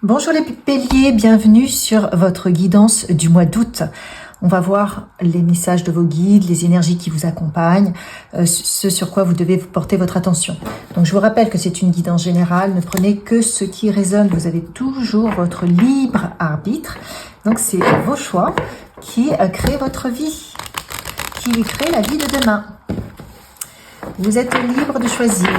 Bonjour les béliers, bienvenue sur votre guidance du mois d'août. On va voir les messages de vos guides, les énergies qui vous accompagnent, ce sur quoi vous devez porter votre attention. Donc je vous rappelle que c'est une guidance générale, ne prenez que ce qui résonne, vous avez toujours votre libre arbitre. Donc c'est vos choix qui créent votre vie, qui créent la vie de demain. Vous êtes libre de choisir,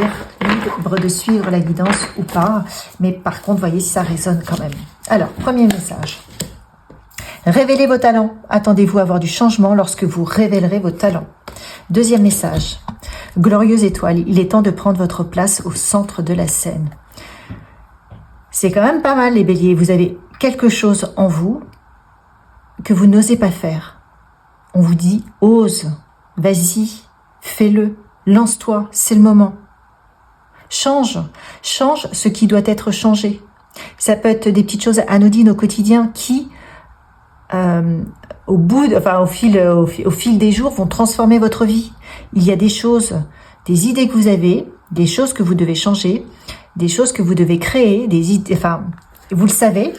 libre de suivre la guidance ou pas, mais par contre, voyez si ça résonne quand même. Alors, premier message. Révélez vos talents. Attendez-vous à voir du changement lorsque vous révélerez vos talents. Deuxième message. Glorieuse étoile, il est temps de prendre votre place au centre de la scène. C'est quand même pas mal les béliers. Vous avez quelque chose en vous que vous n'osez pas faire. On vous dit, ose, vas-y, fais-le. Lance-toi, c'est le moment. Change ce qui doit être changé. Ça peut être des petites choses anodines au quotidien qui, au fil des jours, vont transformer votre vie. Il y a des choses, des idées que vous avez, des choses que vous devez changer, des choses que vous devez créer, des idées, vous le savez,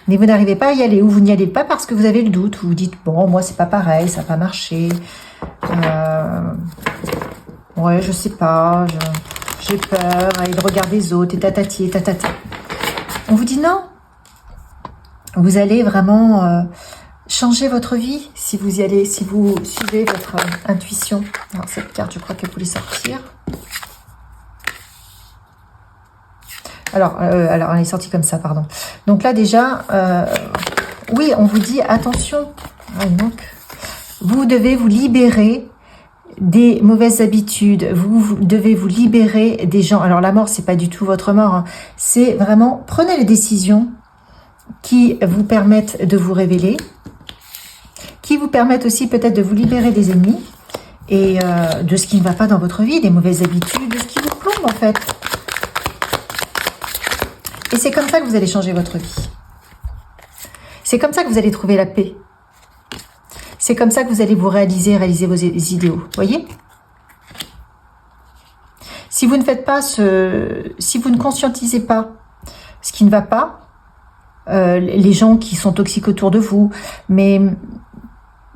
mais vous n'arrivez pas à y aller, ou vous n'y allez pas parce que vous avez le doute, vous vous dites, bon, moi c'est pas pareil, ça n'a pas marché, ouais, je sais pas, j'ai peur, et de regarder les autres, et tatati, et tatata. On vous dit non, vous allez vraiment changer votre vie si vous y allez, si vous suivez votre intuition. Alors cette carte, je crois qu'elle voulait sortir. Alors, elle est sortie comme ça, pardon. Donc là, déjà, oui, on vous dit, attention, donc, vous devez vous libérer des mauvaises habitudes, vous devez vous libérer des gens. Alors la mort, c'est pas du tout votre mort, hein. C'est vraiment, prenez les décisions qui vous permettent de vous révéler, qui vous permettent aussi peut-être de vous libérer des ennemis et de ce qui ne va pas dans votre vie, des mauvaises habitudes, de ce qui vous plombe en fait. Et c'est comme ça que vous allez changer votre vie. C'est comme ça que vous allez trouver la paix. C'est comme ça que vous allez vous réaliser vos idéaux. Voyez ? Si vous ne faites pas si vous ne conscientisez pas ce qui ne va pas, les gens qui sont toxiques autour de vous, mais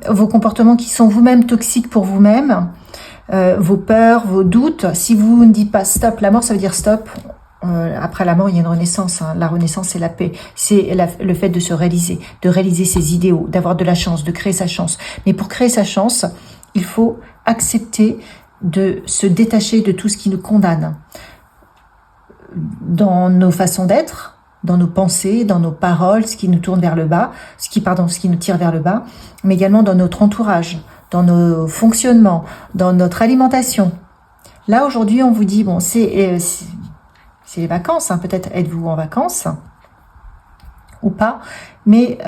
vos comportements qui sont vous-même toxiques pour vous-même, vos peurs, vos doutes, si vous ne dites pas stop, la mort ça veut dire stop. Après la mort, il y a une renaissance. Hein. La renaissance, c'est la paix. C'est le fait de se réaliser, de réaliser ses idéaux, d'avoir de la chance, de créer sa chance. Mais pour créer sa chance, il faut accepter de se détacher de tout ce qui nous condamne. Dans nos façons d'être, dans nos pensées, dans nos paroles, ce qui nous tourne vers le bas, ce qui nous tire vers le bas, mais également dans notre entourage, dans nos fonctionnements, dans notre alimentation. Là, aujourd'hui, on vous dit, bon, c'est les vacances, hein. Peut-être êtes-vous en vacances ou pas, mais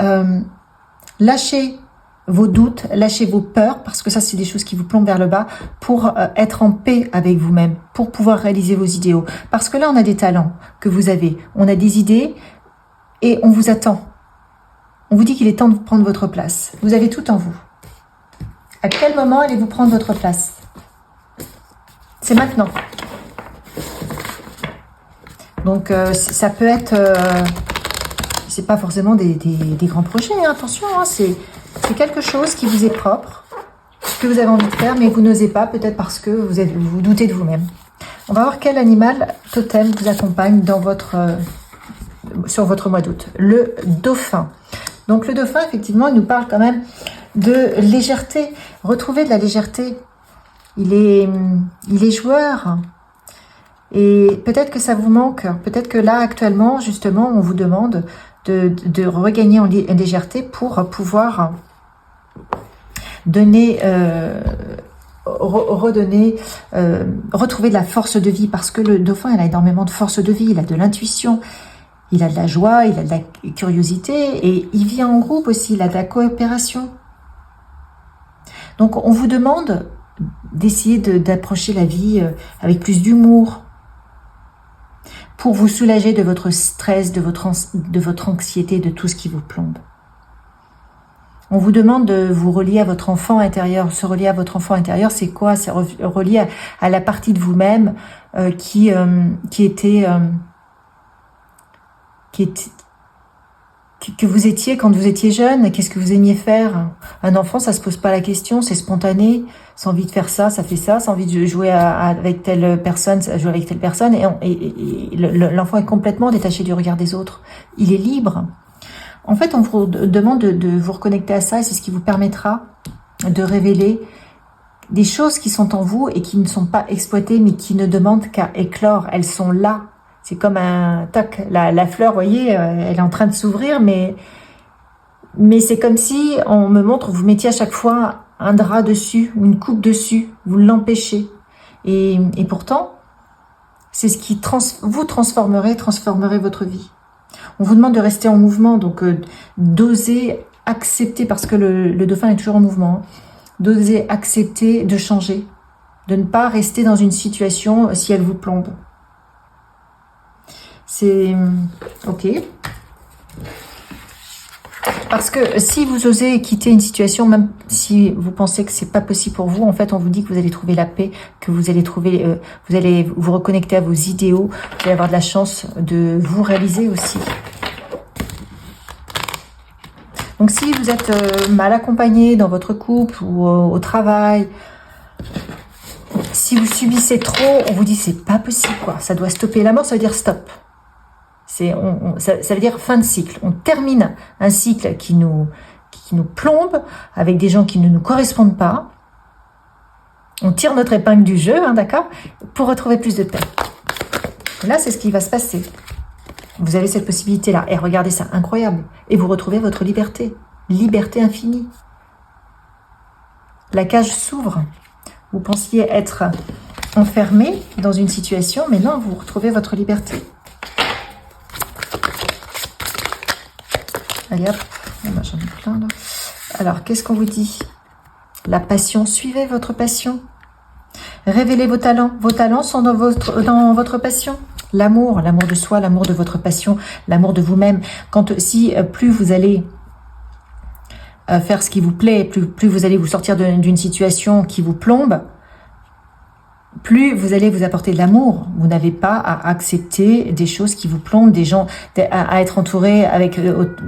lâchez vos doutes, lâchez vos peurs, parce que ça c'est des choses qui vous plombent vers le bas, pour être en paix avec vous-même, pour pouvoir réaliser vos idéaux. Parce que là on a des talents que vous avez, on a des idées et on vous attend. On vous dit qu'il est temps de prendre votre place. Vous avez tout en vous. À quel moment allez-vous prendre votre place? C'est maintenant. Donc ça peut être, c'est pas forcément des grands projets, hein, attention, hein, c'est quelque chose qui vous est propre, que vous avez envie de faire, mais vous n'osez pas, peut-être parce que vous doutez de vous-même. On va voir quel animal totem vous accompagne dans sur votre mois d'août. Le dauphin. Donc le dauphin, effectivement, il nous parle quand même de légèreté, retrouver de la légèreté. Il est joueur. Et peut-être que ça vous manque, peut-être que là actuellement justement on vous demande de regagner en légèreté pour pouvoir donner, retrouver de la force de vie, parce que le dauphin il a énormément de force de vie, il a de l'intuition, il a de la joie, il a de la curiosité et il vit en groupe aussi, il a de la coopération. Donc on vous demande d'essayer d'approcher la vie avec plus d'humour, pour vous soulager de votre stress, de votre anxiété, de tout ce qui vous plombe. On vous demande de vous relier à votre enfant intérieur. Se relier à votre enfant intérieur, c'est quoi? C'est relier à la partie de vous-même qui était que vous étiez quand vous étiez jeune. Qu'est-ce que vous aimiez faire? Un enfant, ça se pose pas la question, c'est spontané. C'est envie de faire ça, ça fait ça. C'est envie de jouer avec telle personne, ça joue avec telle personne. Et l'enfant est complètement détaché du regard des autres. Il est libre. En fait, on vous demande de vous reconnecter à ça, et c'est ce qui vous permettra de révéler des choses qui sont en vous et qui ne sont pas exploitées, mais qui ne demandent qu'à éclore. Elles sont là. C'est comme un tac, la fleur, vous voyez, elle est en train de s'ouvrir, mais c'est comme si on me montre, vous mettiez à chaque fois un drap dessus ou une coupe dessus, vous l'empêchez. Et pourtant, c'est ce qui vous transformerez votre vie. On vous demande de rester en mouvement, donc d'oser accepter, parce que le dauphin est toujours en mouvement, hein, d'oser accepter de changer, de ne pas rester dans une situation si elle vous plombe. C'est ok. Parce que si vous osez quitter une situation, même si vous pensez que c'est pas possible pour vous, en fait, on vous dit que vous allez trouver la paix, que vous allez trouver, vous allez vous reconnecter à vos idéaux, vous allez avoir de la chance de vous réaliser aussi. Donc, si vous êtes mal accompagné dans votre couple ou au travail, si vous subissez trop, on vous dit c'est pas possible, quoi. Ça doit stopper. La mort, ça veut dire stop. Ça veut dire fin de cycle. On termine un cycle qui nous plombe avec des gens qui ne nous correspondent pas. On tire notre épingle du jeu, hein, d'accord, pour retrouver plus de paix. Et là, c'est ce qui va se passer. Vous avez cette possibilité-là. Et regardez ça, incroyable. Et vous retrouvez votre liberté. Liberté infinie. La cage s'ouvre. Vous pensiez être enfermé dans une situation, mais non, vous retrouvez votre liberté. Allez hop, j'en ai plein là. Alors, qu'est-ce qu'on vous dit? La passion, suivez votre passion. Révélez vos talents. Vos talents sont dans votre passion. L'amour de soi, l'amour de votre passion, l'amour de vous-même. Si plus vous allez faire ce qui vous plaît, plus vous allez vous sortir d'une situation qui vous plombe, plus vous allez vous apporter de l'amour. Vous n'avez pas à accepter des choses qui vous plombent, des gens, à être entouré avec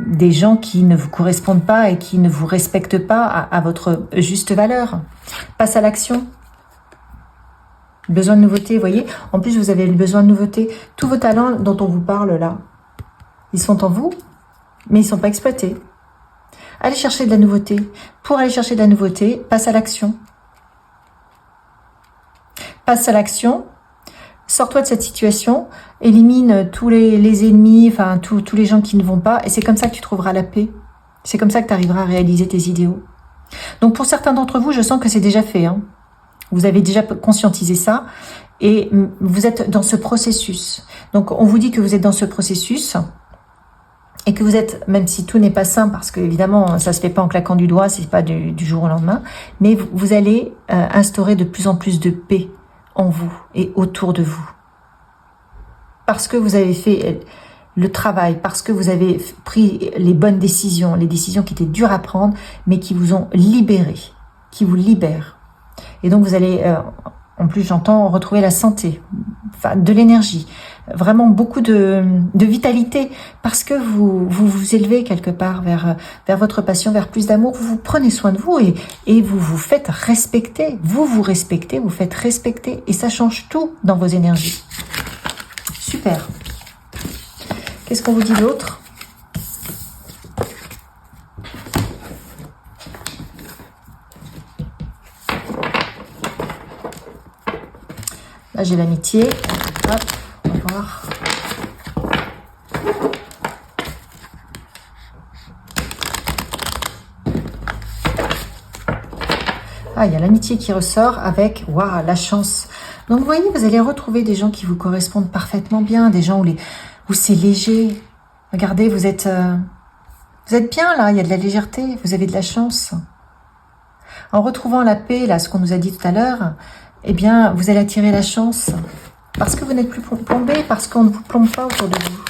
des gens qui ne vous correspondent pas et qui ne vous respectent pas à votre juste valeur. Passe à l'action. Besoin de nouveauté, vous voyez. En plus, vous avez le besoin de nouveauté. Tous vos talents dont on vous parle là, ils sont en vous, mais ils ne sont pas exploités. Allez chercher de la nouveauté. Pour aller chercher de la nouveauté, passe à l'action. Passe à l'action, sors-toi de cette situation, élimine tous les ennemis, enfin tous les gens qui ne vont pas, et c'est comme ça que tu trouveras la paix. C'est comme ça que tu arriveras à réaliser tes idéaux. Donc pour certains d'entre vous, je sens que c'est déjà fait. Hein. Vous avez déjà conscientisé ça, et vous êtes dans ce processus. Donc on vous dit que vous êtes dans ce processus, et que vous êtes, même si tout n'est pas simple, parce que évidemment ça se fait pas en claquant du doigt, c'est pas du jour au lendemain, mais vous allez instaurer de plus en plus de paix en vous et autour de vous. Parce que vous avez fait le travail, parce que vous avez pris les bonnes décisions, les décisions qui étaient dures à prendre, mais qui vous ont libéré, qui vous libèrent. Et donc vous allez, en plus j'entends, retrouver la santé, enfin, de l'énergie, vraiment beaucoup de vitalité, parce que vous élevez quelque part vers votre passion, vers plus d'amour, vous prenez soin de vous et vous vous faites respecter, vous respectez, vous faites respecter, et ça change tout dans vos énergies. Super. Qu'est-ce qu'on vous dit d'autre? Là j'ai l'amitié. Hop. On va voir. Ah, il y a l'amitié qui ressort avec, waouh, la chance. Donc, vous voyez, vous allez retrouver des gens qui vous correspondent parfaitement bien, des gens où c'est léger. Regardez, vous êtes bien là, il y a de la légèreté, vous avez de la chance. En retrouvant la paix, là, ce qu'on nous a dit tout à l'heure, eh bien, vous allez attirer la chance. Parce que vous n'êtes plus plombé, parce qu'on ne vous plombe pas autour de vous.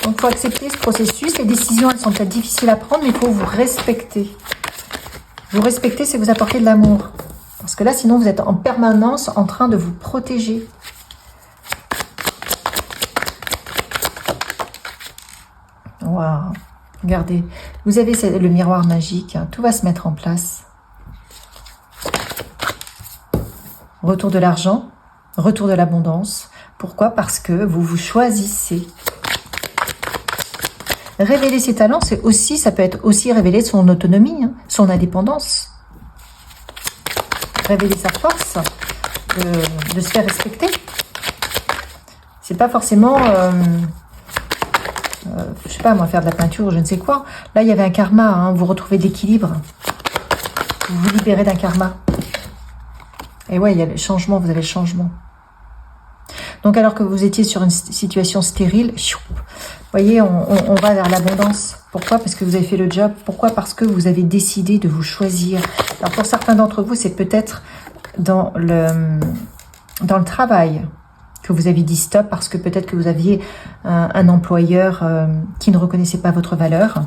Donc, il faut accepter ce processus. Les décisions, elles sont peut-être difficiles à prendre, mais il faut vous respecter. Vous respecter, c'est vous apporter de l'amour. Parce que là, sinon, vous êtes en permanence en train de vous protéger. Waouh. Regardez, vous avez le miroir magique, hein, tout va se mettre en place. Retour de l'argent, retour de l'abondance. Pourquoi? Parce que vous vous choisissez. Révéler ses talents, c'est aussi, ça peut être aussi révéler son autonomie, hein, son indépendance. Révéler sa force, de se faire respecter. C'est pas forcément, je sais pas moi, faire de la peinture ou je ne sais quoi. Là, il y avait un karma, hein, vous retrouvez l'équilibre. Vous vous libérez d'un karma. Et ouais, il y a le changement, vous avez le changement. Donc alors que vous étiez sur une situation stérile, vous voyez, on va vers l'abondance. Pourquoi? Parce que vous avez fait le job. Pourquoi? Parce que vous avez décidé de vous choisir. Alors pour certains d'entre vous, c'est peut-être dans le travail que vous avez dit stop, parce que peut-être que vous aviez un employeur qui ne reconnaissait pas votre valeur.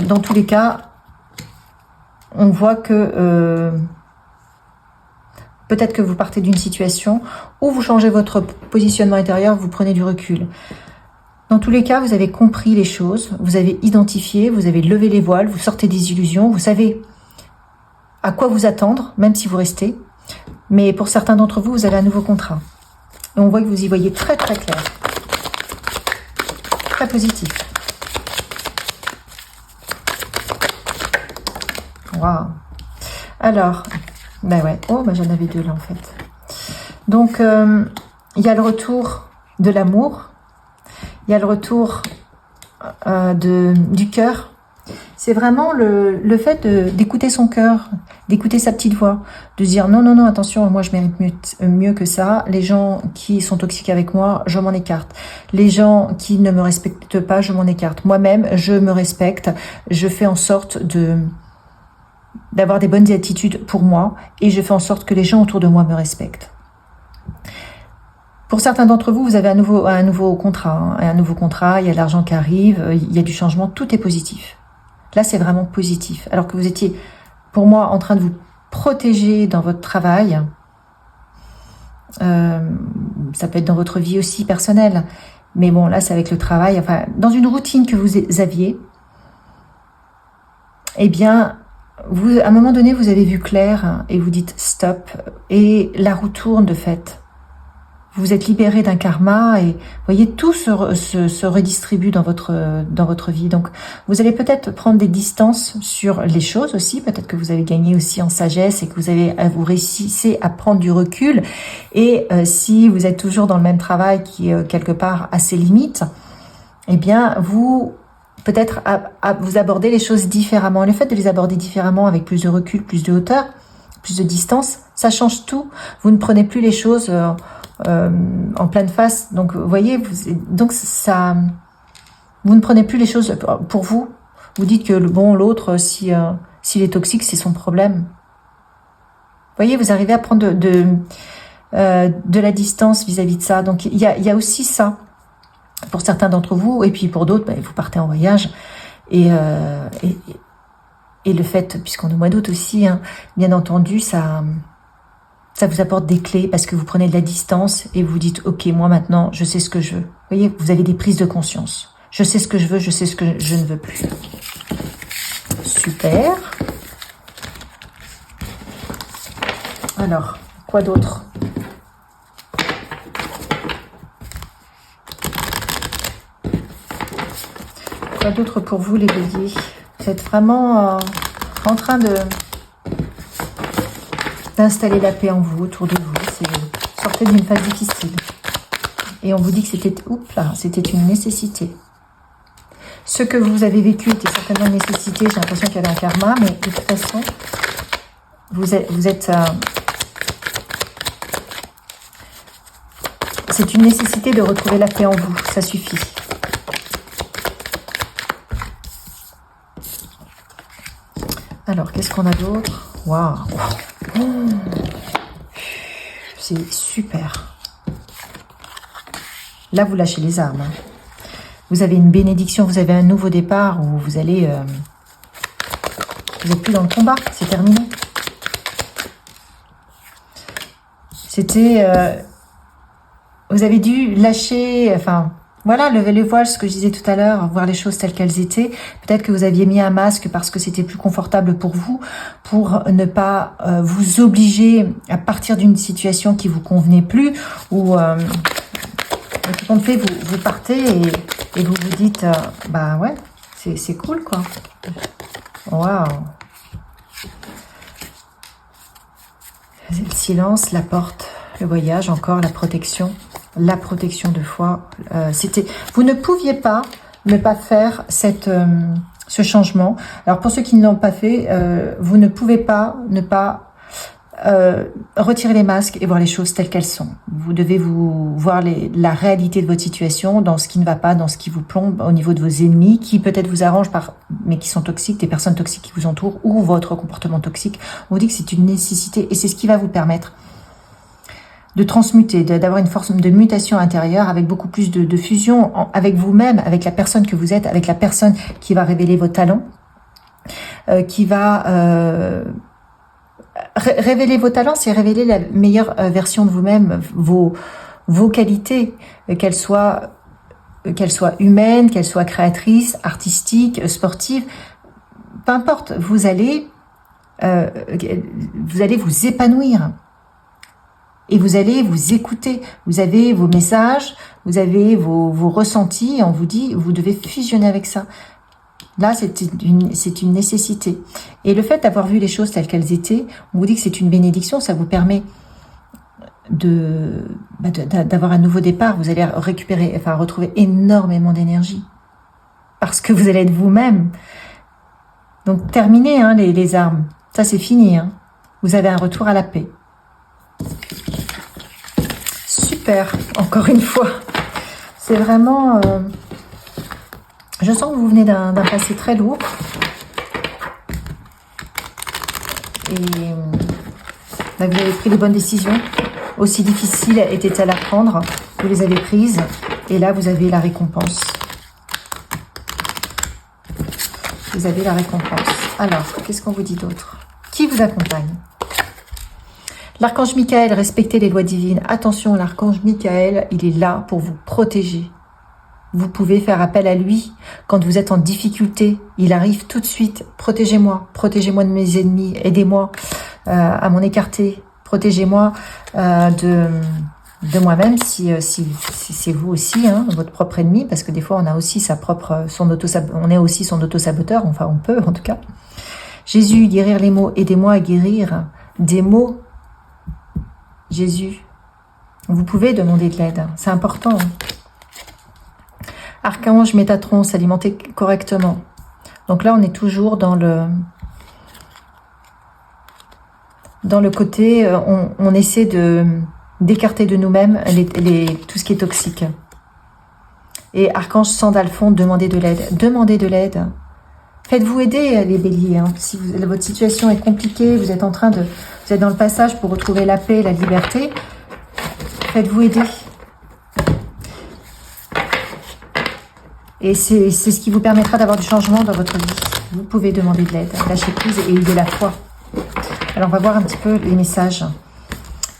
Dans tous les cas, on voit que peut-être que vous partez d'une situation où vous changez votre positionnement intérieur, vous prenez du recul. Dans tous les cas, vous avez compris les choses, vous avez identifié, vous avez levé les voiles, vous sortez des illusions, vous savez à quoi vous attendre, même si vous restez. Mais pour certains d'entre vous, vous avez un nouveau contrat. Et on voit que vous y voyez très très clair. Très positif. Waouh. Alors, ben ouais. Oh, ben j'en avais deux là en fait. Donc, il y a le retour de l'amour. Il y a le retour du cœur. C'est vraiment le fait d'écouter son cœur, d'écouter sa petite voix, de se dire non, non, non, attention, moi je mérite mieux que ça. Les gens qui sont toxiques avec moi, je m'en écarte. Les gens qui ne me respectent pas, je m'en écarte. Moi-même, je me respecte. Je fais en sorte d'avoir des bonnes attitudes pour moi et je fais en sorte que les gens autour de moi me respectent. Pour certains d'entre vous, vous avez un nouveau contrat. Hein, un nouveau contrat, il y a de l'argent qui arrive, il y a du changement, tout est positif. Là, c'est vraiment positif. Alors que vous étiez, pour moi, en train de vous protéger dans votre travail. Ça peut être dans votre vie aussi personnelle. Mais bon, là, c'est avec le travail. Enfin, dans une routine que vous aviez, eh bien, vous, à un moment donné, vous avez vu clair et vous dites stop. Et la roue tourne de fait. Vous êtes libéré d'un karma et vous voyez, tout se redistribue dans votre vie. Donc, vous allez peut-être prendre des distances sur les choses aussi. Peut-être que vous avez gagné aussi en sagesse et que vous réussissez à prendre du recul. Et si vous êtes toujours dans le même travail qui est quelque part à ses limites, eh bien, vous peut-être vous abordez les choses différemment. Et le fait de les aborder différemment avec plus de recul, plus de hauteur, plus de distance, ça change tout. Vous ne prenez plus les choses en pleine face. Donc, vous voyez, vous ne prenez plus les choses pour vous. Vous dites que l'autre, s'il est toxique, c'est son problème. Vous voyez, vous arrivez à prendre de la distance vis-à-vis de ça. Donc, il y a aussi ça pour certains d'entre vous. Et puis pour d'autres, vous partez en voyage. Et le fait, puisqu'on est au mois d'août aussi, hein, bien entendu, ça vous apporte des clés parce que vous prenez de la distance et vous dites « Ok, moi maintenant, je sais ce que je veux. » Vous voyez, vous avez des prises de conscience. Je sais ce que je veux, je sais ce que je ne veux plus. Super. Alors, quoi d'autre? Quoi d'autre pour vous, les béliers? Vous êtes vraiment en train d'installer la paix en vous, autour de vous. Sortez d'une phase difficile. Et on vous dit que c'était une nécessité. Ce que vous avez vécu était certainement une nécessité. J'ai l'impression qu'il y avait un karma, mais de toute façon, c'est une nécessité de retrouver la paix en vous. Ça suffit. Alors, qu'est-ce qu'on a d'autre? Waouh! C'est super. Là, vous lâchez les armes. Hein. Vous avez une bénédiction, vous avez un nouveau départ où vous allez... vous n'êtes plus dans le combat, c'est terminé. C'était... vous avez dû lâcher... Enfin, Voilà, levez le voile, ce que je disais tout à l'heure, voir les choses telles qu'elles étaient. Peut-être que vous aviez mis un masque parce que c'était plus confortable pour vous, pour ne pas vous obliger à partir d'une situation qui vous convenait plus, ou tout compte fait, vous partez et vous vous dites, bah ouais, c'est cool quoi. Waouh. Le silence, la porte, le voyage, encore la protection de foi. Vous ne pouviez pas ne pas faire ce changement. Alors pour ceux qui ne l'ont pas fait, vous ne pouvez pas ne pas retirer les masques et voir les choses telles qu'elles sont. Vous devez voir la réalité de votre situation, dans ce qui ne va pas, dans ce qui vous plombe, au niveau de vos ennemis, qui peut-être vous arrangent, mais qui sont toxiques, des personnes toxiques qui vous entourent, ou votre comportement toxique. On vous dit que c'est une nécessité, et c'est ce qui va vous permettre de transmuter, d'avoir une force de mutation intérieure, avec beaucoup plus de fusion avec vous-même, avec la personne que vous êtes, avec la personne qui va révéler vos talents, qui va... révéler vos talents, c'est révéler la meilleure version de vous-même, vos qualités, qu'elles soient humaines, qu'elles soient créatrices, artistiques, sportives, peu importe, vous allez vous épanouir et vous allez vous écouter. Vous avez vos messages, vous avez vos ressentis, et on vous dit, vous devez fusionner avec ça. Là, c'est une nécessité. Et le fait d'avoir vu les choses telles qu'elles étaient, on vous dit que c'est une bénédiction, ça vous permet d'avoir un nouveau départ. Vous allez retrouver énormément d'énergie. Parce que vous allez être vous-même. Donc, terminez les armes. Ça, c'est fini. Vous avez un retour à la paix. Super, encore une fois. C'est vraiment... Je sens que vous venez d'un passé très lourd. Et vous avez pris les bonnes décisions. Aussi difficiles étaient-elles à prendre. Vous les avez prises. Et là, vous avez la récompense. Vous avez la récompense. Alors, qu'est-ce qu'on vous dit d'autre? Qui vous accompagne? L'archange Michael, respectez les lois divines. Attention, l'archange Michael, il est là pour vous protéger. Vous pouvez faire appel à lui quand vous êtes en difficulté. Il arrive tout de suite. Protégez-moi de mes ennemis. Aidez-moi à m'en écarter. Protégez-moi de moi-même si c'est vous aussi, votre propre ennemi, parce que des fois on a aussi on est aussi son auto-saboteur. Enfin, on peut en tout cas. Jésus, guérir les maux. Aidez-moi à guérir des maux. Jésus, vous pouvez demander de l'aide. C'est important. Archange Métatron, s'alimenter correctement. Donc là, on est toujours dans le côté, on essaie d'écarter de nous-mêmes tout ce qui est toxique. Et Archange Sandalphon, demandez de l'aide. Demandez de l'aide. Faites-vous aider, les béliers. Si votre situation est compliquée, vous êtes dans le passage pour retrouver la paix, la liberté, faites-vous aider. Et c'est ce qui vous permettra d'avoir du changement dans votre vie. Vous pouvez demander de l'aide, lâcher prise et ayez la foi. Alors, on va voir un petit peu les messages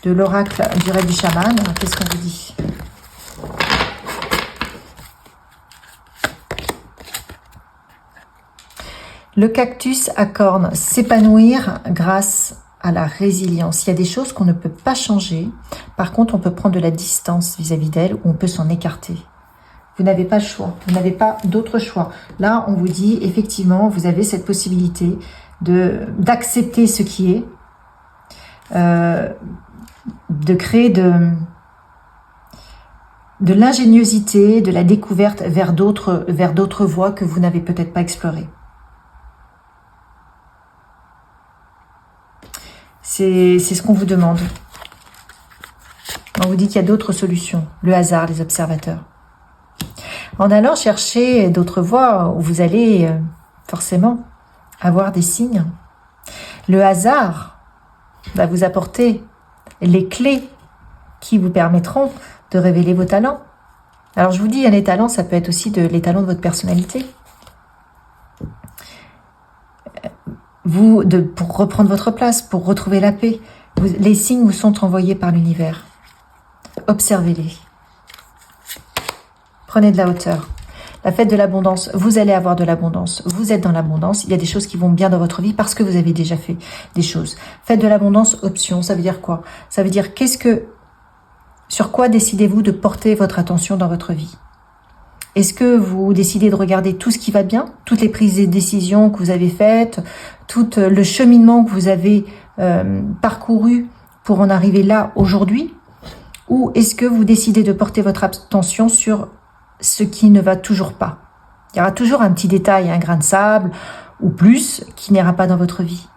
de l'oracle du rêve du chaman. Qu'est-ce qu'on vous dit? Le cactus à cornes, s'épanouir grâce à la résilience. Il y a des choses qu'on ne peut pas changer. Par contre, on peut prendre de la distance vis-à-vis d'elles, ou on peut s'en écarter. Vous n'avez pas le choix, vous n'avez pas d'autre choix. Là, on vous dit, effectivement, vous avez cette possibilité d'accepter ce qui est, de créer de l'ingéniosité, de la découverte vers d'autres voies que vous n'avez peut-être pas explorées. C'est ce qu'on vous demande. On vous dit qu'il y a d'autres solutions. Le hasard, les observateurs. En allant chercher d'autres voies, vous allez forcément avoir des signes. Le hasard va vous apporter les clés qui vous permettront de révéler vos talents. Alors je vous dis, les talents, ça peut être aussi les talents de votre personnalité. Pour reprendre votre place, pour retrouver la paix, les signes vous sont envoyés par l'univers. Observez-les. Prenez de la hauteur. La fête de l'abondance, vous allez avoir de l'abondance. Vous êtes dans l'abondance. Il y a des choses qui vont bien dans votre vie parce que vous avez déjà fait des choses. Fête de l'abondance, option, ça veut dire quoi? Ça veut dire sur quoi décidez-vous de porter votre attention dans votre vie? Est-ce que vous décidez de regarder tout ce qui va bien, toutes les prises de décision que vous avez faites, tout le cheminement que vous avez parcouru pour en arriver là aujourd'hui? Ou est-ce que vous décidez de porter votre attention sur ce qui ne va toujours pas? Il y aura toujours un petit détail, un grain de sable ou plus qui n'ira pas dans votre vie.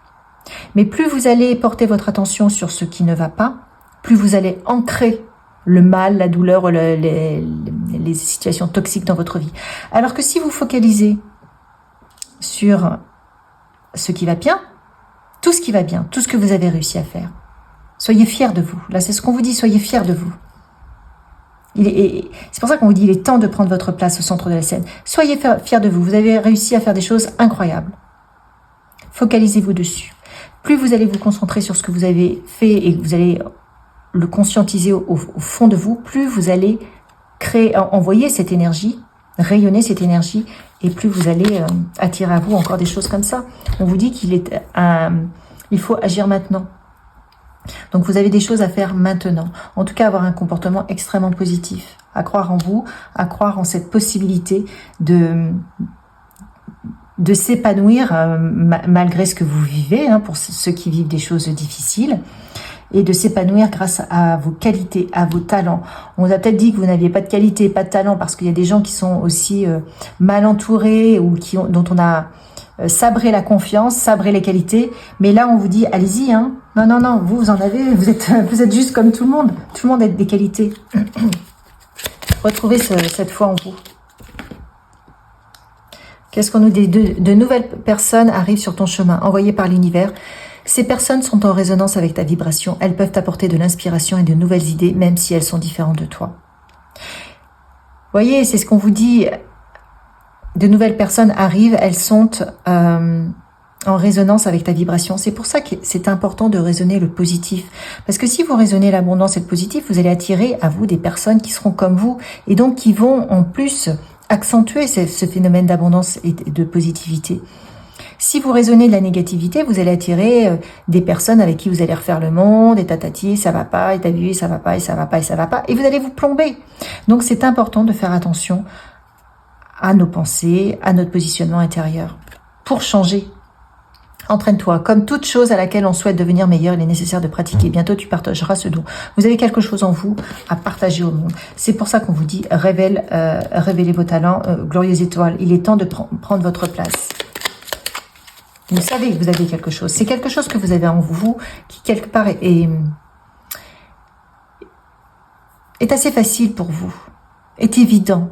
Mais plus vous allez porter votre attention sur ce qui ne va pas, plus vous allez ancrer le mal, la douleur, les situations toxiques dans votre vie. Alors que si vous focalisez sur ce qui va bien, tout ce qui va bien, tout ce que vous avez réussi à faire, soyez fiers de vous. Là, c'est ce qu'on vous dit, soyez fiers de vous. C'est pour ça qu'on vous dit il est temps de prendre votre place au centre de la scène. Soyez fiers de vous. Vous avez réussi à faire des choses incroyables. Focalisez-vous dessus. Plus vous allez vous concentrer sur ce que vous avez fait et que vous allez le conscientiser au fond de vous, plus vous allez envoyer cette énergie, rayonner cette énergie, et plus vous allez attirer à vous encore des choses comme ça. On vous dit il faut agir maintenant. Donc vous avez des choses à faire maintenant. En tout cas, avoir un comportement extrêmement positif, à croire en vous, à croire en cette possibilité de s'épanouir malgré ce que vous vivez, pour ceux qui vivent des choses difficiles, et de s'épanouir grâce à vos qualités, à vos talents. On vous a peut-être dit que vous n'aviez pas de qualité, pas de talent, parce qu'il y a des gens qui sont aussi mal entourés ou dont on a sabré la confiance, sabré les qualités. Mais là, on vous dit, allez-y, Non, vous en avez, vous êtes juste comme tout le monde. Tout le monde a des qualités. Retrouvez cette foi en vous. Qu'est-ce qu'on nous dit? De nouvelles personnes arrivent sur ton chemin, envoyées par l'univers. Ces personnes sont en résonance avec ta vibration. Elles peuvent t'apporter de l'inspiration et de nouvelles idées, même si elles sont différentes de toi. Voyez, c'est ce qu'on vous dit. De nouvelles personnes arrivent, elles sont en résonance avec ta vibration. C'est pour ça que c'est important de raisonner le positif. Parce que si vous raisonnez l'abondance et le positif, vous allez attirer à vous des personnes qui seront comme vous et donc qui vont en plus accentuer ce phénomène d'abondance et de positivité. Si vous raisonnez de la négativité, vous allez attirer des personnes avec qui vous allez refaire le monde, et tatati, ça va pas, et t'as vu, ça va pas, et ça va pas, et ça va pas, et vous allez vous plomber. Donc c'est important de faire attention à nos pensées, à notre positionnement intérieur. Pour changer, entraîne-toi. Comme toute chose à laquelle on souhaite devenir meilleur, il est nécessaire de pratiquer. Bientôt, tu partageras ce don. Vous avez quelque chose en vous à partager au monde. C'est pour ça qu'on vous dit, révélez vos talents, glorieuse étoile. Il est temps de prendre votre place. Vous savez que vous avez quelque chose. C'est quelque chose que vous avez en vous qui, quelque part, est assez facile pour vous, est évident.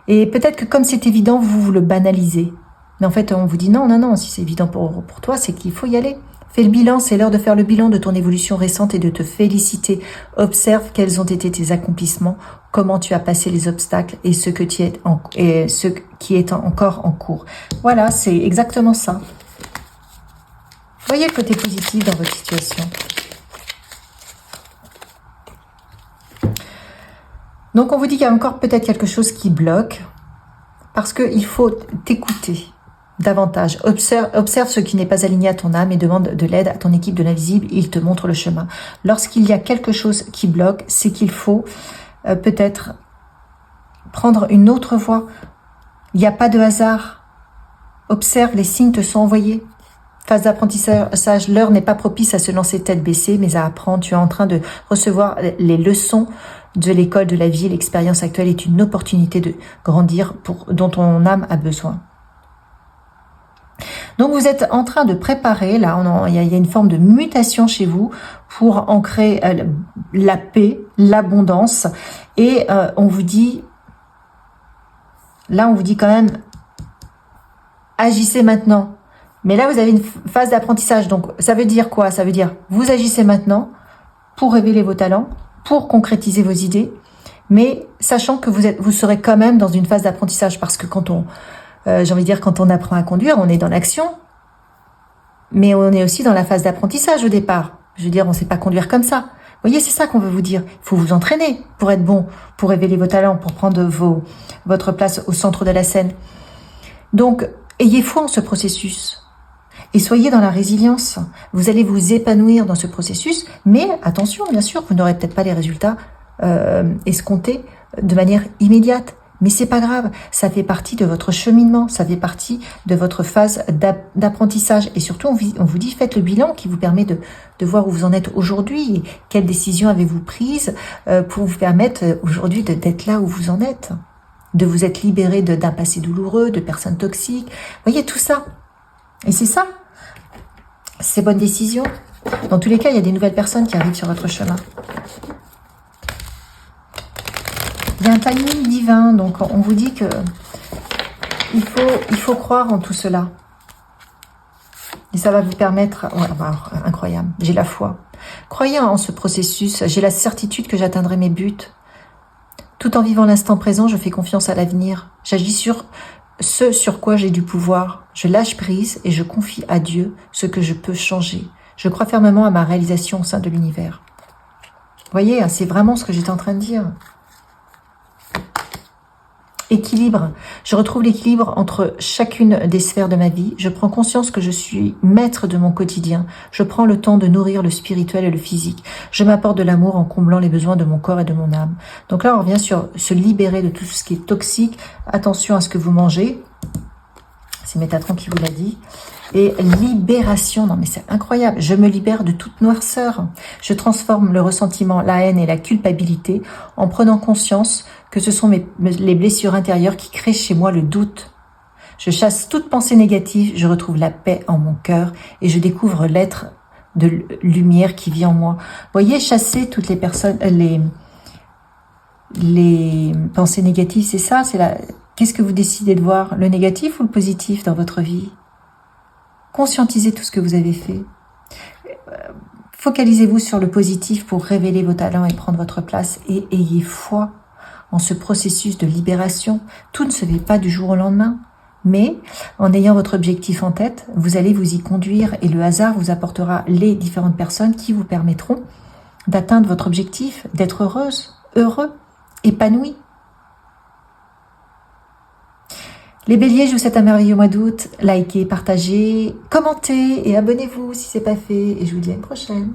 Et peut-être que comme c'est évident, vous le banalisez. Mais en fait, on vous dit non, si c'est évident pour toi, c'est qu'il faut y aller. Fais le bilan, c'est l'heure de faire le bilan de ton évolution récente et de te féliciter. Observe quels ont été tes accomplissements, comment tu as passé les obstacles et ce qui est encore en cours. Voilà, c'est exactement ça. Voyez le côté positif dans votre situation. Donc, on vous dit qu'il y a encore peut-être quelque chose qui bloque parce qu'il faut t'écouter davantage. Observe ce qui n'est pas aligné à ton âme et demande de l'aide à ton équipe de l'invisible. Il te montre le chemin. Lorsqu'il y a quelque chose qui bloque, c'est qu'il faut peut-être prendre une autre voie. Il n'y a pas de hasard. Observe, les signes te sont envoyés. Phase d'apprentissage, l'heure n'est pas propice à se lancer tête baissée, mais à apprendre. Tu es en train de recevoir les leçons de l'école de la vie. L'expérience actuelle est une opportunité de grandir dont ton âme a besoin. Donc vous êtes en train de préparer, là il y a une forme de mutation chez vous pour ancrer la paix, l'abondance. Et on vous dit quand même, agissez maintenant. Mais là, vous avez une phase d'apprentissage. Donc, ça veut dire quoi? Ça veut dire, vous agissez maintenant pour révéler vos talents, pour concrétiser vos idées, mais sachant que vous serez quand même dans une phase d'apprentissage. Parce que quand on apprend à conduire, on est dans l'action, mais on est aussi dans la phase d'apprentissage au départ. Je veux dire, on ne sait pas conduire comme ça. voyez, c'est ça qu'on veut vous dire. Il faut vous entraîner pour être bon, pour révéler vos talents, pour prendre votre place au centre de la scène. Donc, ayez foi en ce processus. Et soyez dans la résilience. Vous allez vous épanouir dans ce processus, mais attention, bien sûr, vous n'aurez peut-être pas les résultats escomptés de manière immédiate. Mais c'est pas grave, ça fait partie de votre cheminement, ça fait partie de votre phase d'apprentissage. Et surtout, on vous dit, faites le bilan qui vous permet de voir où vous en êtes aujourd'hui. Quelles décisions avez-vous prises pour vous permettre aujourd'hui d'être là où vous en êtes, de vous être libéré d'un passé douloureux, de personnes toxiques. Vous voyez tout ça. Et c'est ça, ces bonnes décisions. Dans tous les cas, il y a des nouvelles personnes qui arrivent sur votre chemin. Il y a un timing divin, donc on vous dit que il faut croire en tout cela. Et ça va vous permettre... Ouais, bah, incroyable, j'ai la foi. Croyez en ce processus, j'ai la certitude que j'atteindrai mes buts. Tout en vivant l'instant présent, je fais confiance à l'avenir. J'agis sur ce sur quoi j'ai du pouvoir. Je lâche prise et je confie à Dieu ce que je peux changer. Je crois fermement à ma réalisation au sein de l'univers. Vous voyez, c'est vraiment ce que j'étais en train de dire. Équilibre. Je retrouve l'équilibre entre chacune des sphères de ma vie. Je prends conscience que je suis maître de mon quotidien. Je prends le temps de nourrir le spirituel et le physique. Je m'apporte de l'amour en comblant les besoins de mon corps et de mon âme. Donc là, on revient sur se libérer de tout ce qui est toxique. Attention à ce que vous mangez. C'est Métatron qui vous l'a dit. Et libération, non mais c'est incroyable, je me libère de toute noirceur. Je transforme le ressentiment, la haine et la culpabilité en prenant conscience que ce sont les blessures intérieures qui créent chez moi le doute. Je chasse toute pensée négative, je retrouve la paix en mon cœur et je découvre l'être de lumière qui vit en moi. Voyez, chasser toutes les personnes, les pensées négatives, c'est ça, qu'est-ce que vous décidez de voir, le négatif ou le positif dans votre vie? Conscientisez tout ce que vous avez fait. Focalisez-vous sur le positif pour révéler vos talents et prendre votre place. Et ayez foi en ce processus de libération. Tout ne se fait pas du jour au lendemain. Mais en ayant votre objectif en tête, vous allez vous y conduire et le hasard vous apportera les différentes personnes qui vous permettront d'atteindre votre objectif, d'être heureuse, heureux, épanoui. Les béliers, je vous souhaite un merveilleux mois d'août. Likez, partagez, commentez et abonnez-vous si ce n'est pas fait. Et je vous dis à une prochaine.